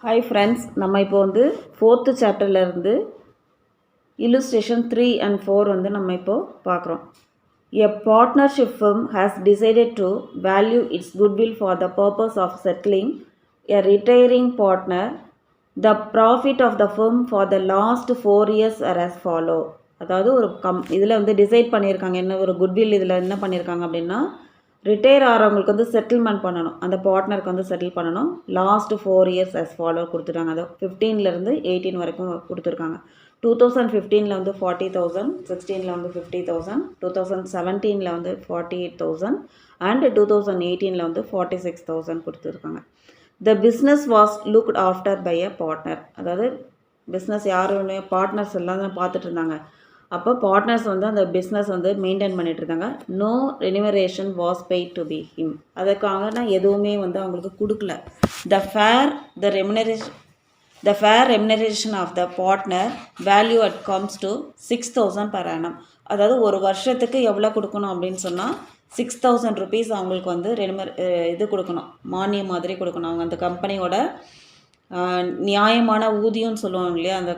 Hi friends, நம்ம இப்போ வந்து 4th chapterல இருந்து illustration 3 and 4 வந்து நம்ம இப்போ பார்க்குறோம். A partnership firm has decided to value its goodwill for the purpose of settling a retiring partner. The profit of the firm for the last 4 years are as follow. அதாவது ஒரு இதில் வந்து decide பண்ணியிருக்காங்க, என்ன ஒரு குட்வில் இதில் என்ன பண்ணியிருக்காங்க அப்படின்னா, ரிட்டையர் ஆகிறவங்களுக்கு வந்து செட்டில்மெண்ட் பண்ணணும், அந்த பார்ட்னருக்கு வந்து செட்டில் பண்ணணும். லாஸ்ட் 4 இயர்ஸ் as ஃபாலோ கொடுத்துருக்காங்க. அதை 15லேருந்து 18 வரைக்கும் கொடுத்துருக்காங்க. 2015 வந்து 40,000, 16 வந்து 50,000, 2017 வந்து 48,000 அண்ட் 2018 வந்து 46,000 கொடுத்துருக்காங்க. The business was looked after by a partner. அதாவது பிஸ்னஸ் யாருமே பார்ட்னர்ஸ் எல்லாம் தான் பார்த்துட்டு இருந்தாங்க. அப்போ பார்ட்னர்ஸ் வந்து அந்த பிஸ்னஸ் வந்து மெயின்டைன் பண்ணிட்டு இருந்தாங்க. No remuneration was paid to be him. அதுக்காக நான் எதுவுமே வந்து அவங்களுக்கு கொடுக்கல. The fair remuneration of the partner value at comes to 6,000 per annum. அதாவது ஒரு வருஷத்துக்கு எவ்வளோ கொடுக்கணும் அப்படின்னு சொன்னால் 6,000 rupees அவங்களுக்கு வந்து இது கொடுக்கணும், மானியம் மாதிரி கொடுக்கணும். அவங்க அந்த கம்பெனியோட நியாயமான ஊதியம்னு சொல்லுவாங்க இல்லையா, அந்த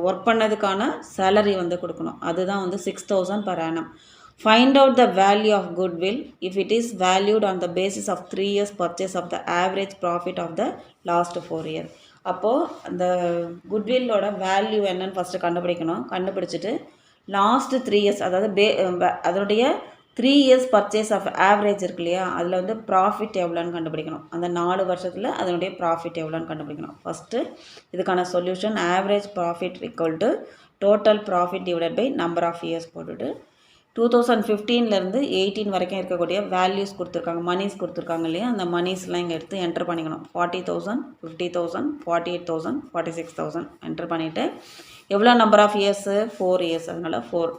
ஒர்க் பண்ணதுக்கான சேலரி வந்து கொடுக்கணும். அதுதான் வந்து 6,000 per annum. Find out the value of goodwill if it is valued on the basis of 3 years purchase of the average profit of the last 4 year. அப்போது அந்த குட்வில்லோட வேல்யூ என்னன்னு ஃபஸ்ட்டு கண்டுபிடிக்கணும். கண்டுபிடிச்சிட்டு லாஸ்ட் 3 years, அதாவது அதனுடைய 3 years பர்ச்சேஸ் ஆஃப் ஆவரேஜ் இருக்கு இல்லையா, அதில் வந்து ப்ராஃபிட் எவ்வளோன்னு கண்டுபிடிக்கணும். அந்த 4 வருஷத்தில் அதனுடைய ப்ராஃபிட் எவ்வளோன்னு கண்டுபிடிக்கணும். ஃபஸ்ட்டு இதுக்கான solution average profit equal to total profit divided by number of years போட்டுட்டு 2015லேருந்து 18 வரைக்கும் இருக்கக்கூடிய வேல்யூஸ் கொடுத்துருக்காங்க, மணிஸ் கொடுத்துருக்காங்க இல்லையா, அந்த மணிஸ்லாம் இங்கே எடுத்து என்டர் பண்ணிக்கணும். 40,000, 50,000, 48,000, 46,000 என்டர் பண்ணிவிட்டு எவ்வளோ நம்பர் ஆஃப் இயர்ஸு 4 years, அதனால் 4.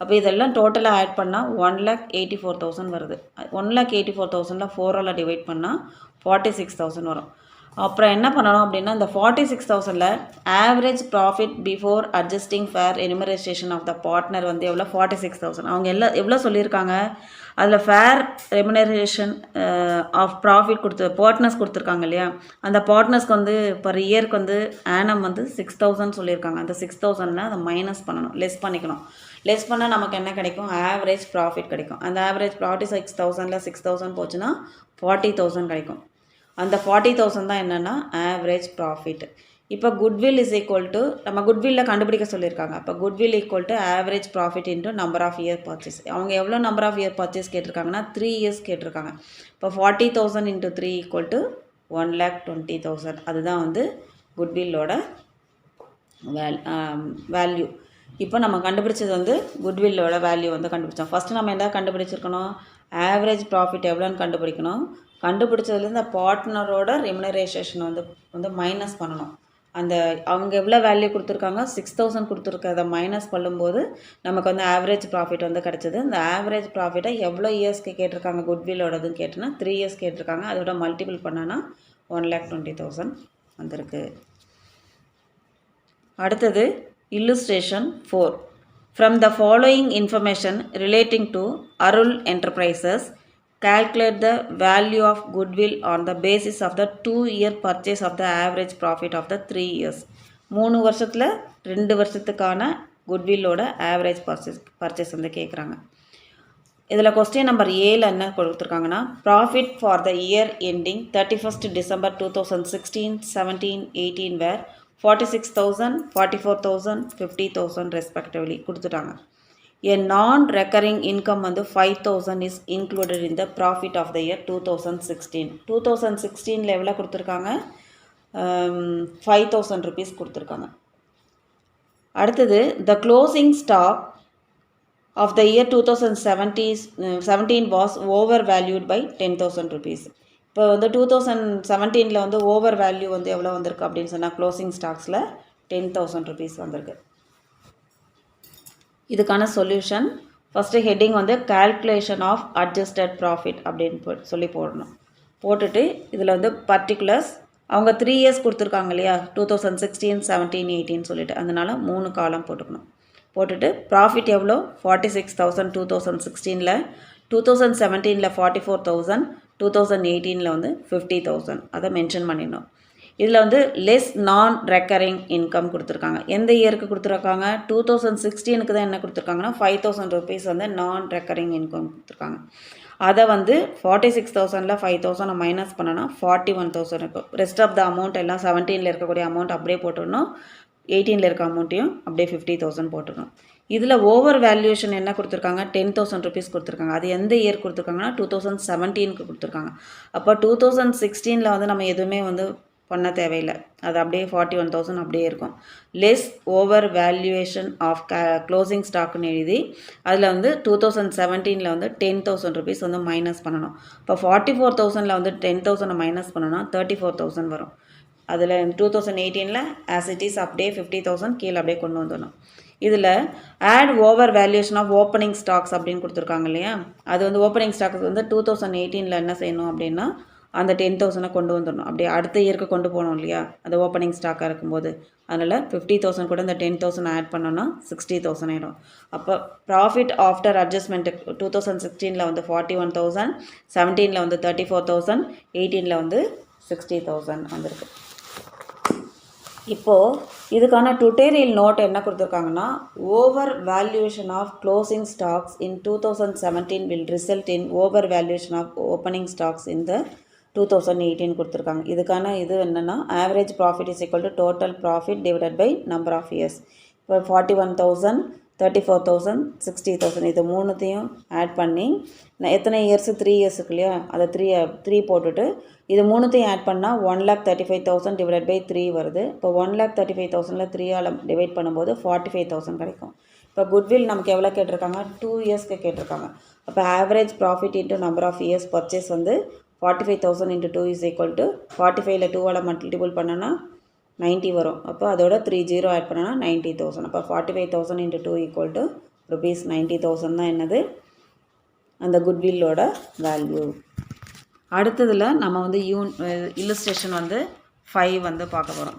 அப்போ இதெல்லாம் டோட்டலாக ஆட் பண்ணால் 1,84,000 வருது. 1,84,000 4ஆல் டிவைட் பண்ணால் 46,000 வரும். அப்புறம் என்ன பண்ணணும் அப்படின்னா, இந்த 46,000ல் average profit before adjusting fair remuneration of the partner வந்து எவ்வளோ 46,000. அவங்க எவ்வளோ சொல்லியிருக்காங்க, அதில் fair remuneration of profit partners கொடுத்துருக்காங்க இல்லையா, அந்த பார்ட்னர்ஸ்க்கு வந்து பர் இயருக்கு வந்து ஆனம் வந்து 6,000 சொல்லியிருக்காங்க. அந்த 6,000ல் அதை மைனஸ் பண்ணணும், லெஸ் பண்ணிக்கணும். லெஸ் பண்ணால் நமக்கு என்ன கிடைக்கும், ஆவரேஜ் ப்ராஃபிட் கிடைக்கும். அந்த ஆவரேஜ் 46,000ல் 6,000 போச்சுன்னா 40,000 கிடைக்கும். அந்த 40,000 தான் என்னென்னா ஆவரேஜ் ப்ராஃபிட். இப்போ குட்வில் இஸ் ஈக்குவல் டு, நம்ம குட்வில்லில் கண்டுபிடிக்க சொல்லியிருக்காங்க. அப்போ goodwill equal to average profit into number of year purchase. அவங்க எவ்வளோ நம்பர் ஆஃப் இயர் பர்ச்சேஸ் கேட்டிருக்காங்கன்னா 3 years கேட்டிருக்காங்க. இப்போ 40,000 இன்ட்டு 3 ஈக்குவல் டு 1,20,000. அதுதான் வந்து குட்வில்லோட வேல்யூ. இப்போ நம்ம கண்டுபிடிச்சது வந்து குட்வில்லோட வேல்யூ வந்து கண்டுபிடிச்சோம். ஃபஸ்ட்டு நம்ம என்ன கண்டுபிடிச்சிருக்கணும், ஆவரேஜ் ப்ராஃபிட் எவ்வளோன்னு கண்டுபிடிக்கணும். கண்டுபிடிச்சதுலேருந்து அந்த பார்ட்னரோட ரெமுனரேஷன் வந்து மைனஸ் பண்ணணும். அந்த அவங்க எவ்வளோ வேல்யூ கொடுத்துருக்காங்க, 6,000 கொடுத்துருக்கத மைனஸ் பண்ணும்போது நமக்கு வந்து ஆவரேஜ் ப்ராஃபிட் வந்து கிடச்சிது. இந்த ஆவரேஜ் ப்ராஃபிட்டை எவ்வளோ இயர்ஸ்க்கு கேட்டிருக்காங்க, குட்வில்லோடதுன்னு கேட்டோன்னா 3 years கேட்டிருக்காங்க. அதோட மல்டிபிள் பண்ணான்னா 1,20,000 வந்திருக்கு. அடுத்தது illustration 4. From the following information relating to Arul Enterprises, calculate the value of goodwill on the basis of the 2-year purchase of the average profit of the 3 years. 3 வருஷத்தில் 2 வருஷத்துக்கான குட்வில்லோட ஆவரேஜ் பர்ச்சேஸ் வந்து கேட்குறாங்க. இதில் question number 7 என்ன கொடுத்துருக்காங்கன்னா, profit for the year ending 31st December 2016, 17, 18 were 46,000, 44,000, 50,000 respectively கொடுத்துட்டாங்க. A non-recurring income வந்து 5,000 is included in the profit of the year 2016. 2016ல் எவ்வளோ கொடுத்துருக்காங்க, 5,000 rupees கொடுத்துருக்காங்க. அடுத்தது the closing stock of the year 2017 was overvalued by 10,000 rupees. இப்போ வந்து 2017ல் வந்து over value வந்து எவ்வளோ வந்திருக்கு அப்படின்னு சொன்னால் க்ளோசிங் ஸ்டாக்ஸில் 10,000 rupees வந்திருக்கு. இதுக்கான சொல்யூஷன் ஃபஸ்ட்டு ஹெட்டிங் வந்து கால்குலேஷன் ஆஃப் அட்ஜஸ்டட் ப்ராஃபிட் அப்படின்னு சொல்லி போடணும். போட்டுட்டு இதில் வந்து பர்டிகுலர்ஸ் அவங்க 3 years கொடுத்துருக்காங்க இல்லையா, 2016, 17, 18 சொல்லிட்டு, அதனால் 3 காலம் போட்டுக்கணும். போட்டுட்டு ப்ராஃபிட் எவ்வளோ 46,000 2016ல், 2017ல் 44,000, 2018ல் வந்து 50,000 அதை மென்ஷன் பண்ணிடணும். இதில் வந்து லெஸ் நான் ரெக்கரிங் இன்கம் கொடுத்துருக்காங்க. எந்த இயருக்கு கொடுத்துருக்காங்க? 2016க்கு தான் என்ன கொடுத்துருக்காங்கன்னா 5000 rupees வந்து நான் ரெக்கரிங் இன்கம் கொடுத்துருக்காங்க. அதை வந்து 46,000ல் 5,000 மைனஸ் பண்ணோன்னா 41,000 இருக்கும். ரெஸ்ட் ஆஃப் த அமௌண்ட் எல்லாம் 17ல் இருக்கக்கூடிய அமௌண்ட் அப்படியே போட்டுடணும், 18ல் இருக்க அமௌண்ட்டையும் அப்படியே 50,000 போட்டுடணும். இதில் ஓவர் வேல்யூவேஷன் என்ன கொடுத்துருக்காங்க? 10,000 rupees கொடுத்துருக்காங்க. அது எந்த இயர் கொடுத்துருக்காங்கன்னா 2017க்கு கொடுத்துருக்காங்க. அப்போ 2016ல் வந்து நம்ம எதுவுமே வந்து பண்ண தேவையில்லை, அது அப்படியே 41,000 அப்படியே இருக்கும். Less over valuation of closing ஸ்டாக்னு எழுதி அதில் வந்து 2017ல் வந்து 10,000 rupees வந்து மைனஸ் பண்ணணும். இப்போ 44,000ல் வந்து 10,000 மைனஸ் பண்ணோன்னா 34,000 வரும். அதில் 2018ல் ஆஸ் இட் இஸ் அப்படியே 50,000 கீழே அப்படியே கொண்டு வந்துடணும். இதில் add over valuation of opening stocks அப்படின்னு கொடுத்துருக்காங்க இல்லையா, அது வந்து ஓப்பனிங் ஸ்டாக்ஸ் வந்து 2018ல் என்ன செய்யணும் அப்படின்னா அந்த 10,000 கொண்டு வந்துடணும், அப்படியே அடுத்த இயருக்கு கொண்டு போகணும் இல்லையா, அது ஓப்பனிங் ஸ்டாக்காக இருக்கும்போது. அதனால் 50,000 கூட இந்த 10,000 ஆட் பண்ணோன்னா 60,000 ஆகிடும். அப்போ ப்ராஃபிட் ஆஃப்டர் அட்ஜஸ்ட்மெண்ட்டு 2016ல் வந்து 41,000, 17ல் வந்து 34,000, 18ல் வந்து 60,000 வந்திருக்கு. இப்போது இதுக்கான டுட்டோரியல் நோட் என்ன கொடுத்துருக்காங்கன்னா, over valuation of closing stocks in 2017 will result in over valuation of opening stocks in the 2018 கொடுத்துருக்காங்க. இதுக்கான இது என்னென்னா, average profit is equal to total profit divided by number of years. இப்போ 41,000, 34,000, 60,000 இது மூணுத்தையும் ஆட் பண்ணி எத்தனை இயர்ஸு? 3 இயர்ஸுக்கு இல்லையா, அதை 3 போட்டுட்டு இது மூணுத்தையும் ஆட் பண்ணால் 1,35,000 டிவைட் பை 3 வருது. இப்போ 1,35,000ல் 3ஆல் டிவைட் பண்ணும்போது 45,000 கிடைக்கும். இப்போ குட்வில் நமக்கு எவ்வளோ கேட்டிருக்காங்க? 2 இயர்ஸ்க்கு கேட்டிருக்காங்க. அப்போ average profit into number of years purchase வந்து 45,000 × 2 இஸ் ஈக்குவல் டு 45ல் 2ஆல் மல்டிபிள் பண்ணோன்னா 90 வரும். அப்போ அதோட 3 0 ஆட் பண்ணோன்னா 90,000. அப்போ 45,000 × 2 ஈக்குவல் டு ₹90,000 தான் என்னது அந்த குட்வில்லோட வேல்யூ. அடுத்ததில் நம்ம வந்து இல்லஸ்ட்ரேஷன் வந்து 5 வந்து பார்க்க போகிறோம்.